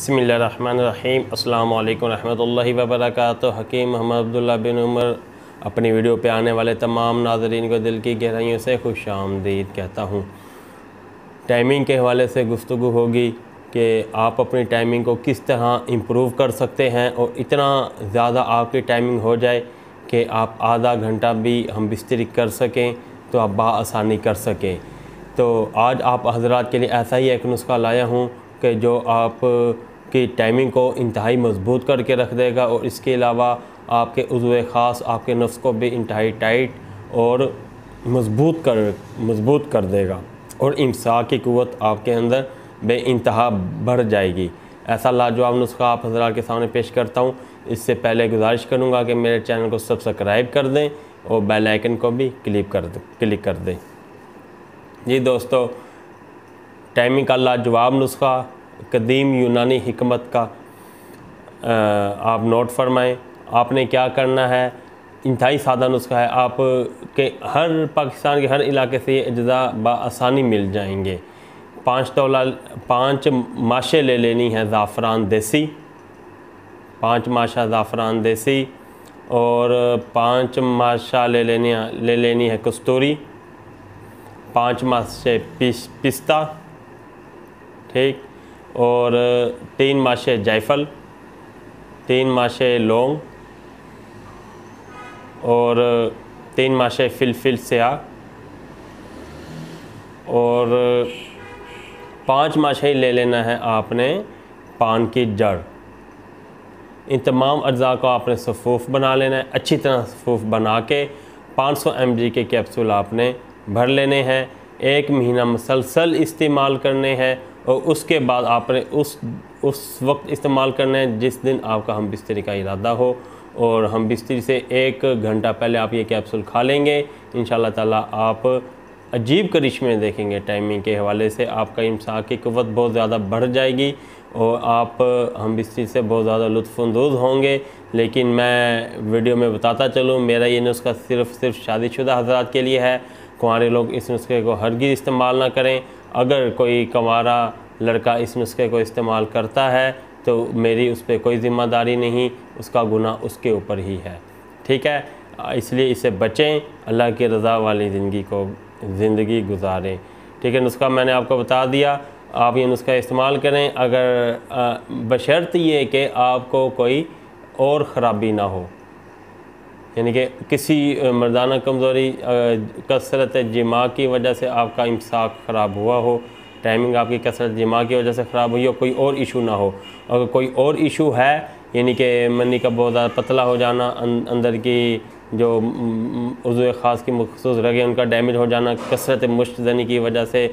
बिस्मिल्लाहिर्रहमानिर्रहीम अस्सलामु अलैकुम रहमतुल्लाहि व बरकातुहू। हकीम मोहम्मद अब्दुल्ला बिन उमर अपनी वीडियो पे आने वाले तमाम नाज़रीन को दिल की गहराइयों से खुश आमदीद कहता हूँ। टाइमिंग के हवाले से गुफ्तगू होगी कि आप अपनी टाइमिंग को किस तरह इम्प्रूव कर सकते हैं और इतना ज़्यादा आपकी टाइमिंग हो जाए कि आप आधा घंटा भी हम बिस्तरी कर सकें तो आप बआसानी कर सकें। तो आज आप हज़रात के लिए ऐसा ही एक नुस्खा लाया हूँ कि जो आप की टाइमिंग को इंतहाई मजबूत करके रख देगा और इसके अलावा आपके उज़्व ख़ास आपके नफ्स को भी इंतहाई टाइट और मजबूत कर देगा और इम्साक की क़ुव्वत आपके अंदर बेइंतहा बढ़ जाएगी। ऐसा लाजवाब नुस्खा आप हज़रात के सामने पेश करता हूँ। इससे पहले गुजारिश करूँगा कि मेरे चैनल को सब्सक्राइब कर दें और बेल आइकन को भी क्लिक कर दें। जी दोस्तों, टाइमिंग का लाजवाब नुस्खा कदीम यूनानी हिकमत का आप नोट फरमाएं। आपने क्या करना है, इंतहाई सादा नुस्खा है। आप के हर पाकिस्तान के हर इलाके से ये अज्जा बआसानी मिल जाएंगे। 5 माशे ले लेनी है ज़ाफ़रान देसी, 5 माशा ज़ाफ़रान देसी और 5 माशा ले लेनी है कस्तूरी, 5 माशे पिस्ता, ठीक, और 3 माशे जायफल, 3 माशे लौंग और 3 माशे फिलफिल स्याह और 5 माशे ले लेना है आपने पान की जड़। इन तमाम अज्जा को आपने सफ़ूफ़ बना लेना है। अच्छी तरह सफ़ूफ़ बना के 500 mg के कैप्सूल आपने भर लेने हैं। 1 महीना मुसलसल इस्तेमाल करने हैं और उसके बाद आपने उस वक्त इस्तेमाल करना है जिस दिन आपका हम बिस्तरी का इरादा हो, और हम बिस्तरी से 1 घंटा पहले आप ये कैप्सूल खा लेंगे। इंशाअल्लाह ताला आप अजीब करिश्मे देखेंगे। टाइमिंग के हवाले से आपका इम्साक की क़ुव्वत बहुत ज़्यादा बढ़ जाएगी और आप हम बिस्तरी से बहुत ज़्यादा लुत्फ़अंदोज़ होंगे। लेकिन मैं वीडियो में बताता चलूँ, मेरा ये नुस्खा सिर्फ़ शादीशुदा हज़रात के लिए है। कुंवारे लोग इस नुस्खे को हरगिज़ इस्तेमाल ना करें। अगर कोई कुंवारा लड़का इस नुस्खे को इस्तेमाल करता है तो मेरी उस पर कोई ज़िम्मेदारी नहीं, उसका गुनाह उसके ऊपर ही है, ठीक है। इसलिए इसे बचें, अल्लाह की रज़ा वाली ज़िंदगी गुजारें, ठीक है। नुस्खा मैंने आपको बता दिया, आप ये नुस्खा इस्तेमाल करें अगर बशर्त ये कि आपको कोई और ख़राबी ना हो, यानी कि किसी मर्दाना कमज़ोरी कसरत जिमा की वजह से आपका इम्साक ख़राब हुआ हो, टाइमिंग आपकी कसरत जिमा की वजह से ख़राब हुई हो, कोई और इशू ना हो। अगर कोई और इशू है, यानी कि मनी का बहुत ज़्यादा पतला हो जाना, अंदर की जो उज़्व ख़ास की मखसूस रगें उनका डैमेज हो जाना, कसरत मुश्तज़नी की वजह से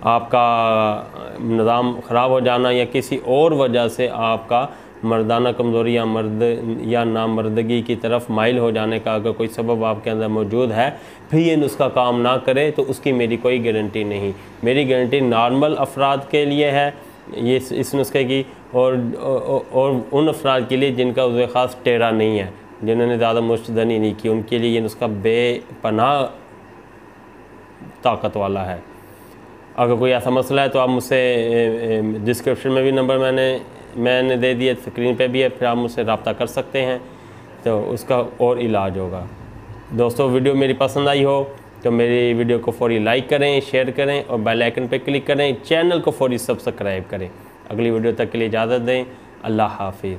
आपका निज़ाम ख़राब हो जाना, या किसी और वजह से आपका मर्दाना कमज़ोरी या नामर्दगी की तरफ माइल हो जाने का अगर कोई सबब आपके अंदर मौजूद है, फिर ये नुस्खा काम ना करे तो उसकी मेरी कोई गारंटी नहीं। मेरी गारंटी नॉर्मल अफराद के लिए है ये इस नुस्खे की, और उन अफराद के लिए जिनका उज़्व ख़ास टेढ़ा नहीं है, जिन्होंने ज़्यादा मुश्तदनी नहीं की, उनके लिए ये नुस्खा बेपनाह ताकत वाला है। अगर कोई ऐसा मसला है तो आप मुझसे डिस्क्रिप्शन में भी नंबर मैंने दे दिया, स्क्रीन पे भी है, फिर आप मुझसे रब्ता कर सकते हैं तो उसका और इलाज होगा। दोस्तों, वीडियो मेरी पसंद आई हो तो मेरी वीडियो को फौरी लाइक करें, शेयर करें और बेल आइकन पे क्लिक करें। चैनल को फौरी सब्सक्राइब करें। अगली वीडियो तक के लिए इजाज़त दें। अल्लाह हाफिज़।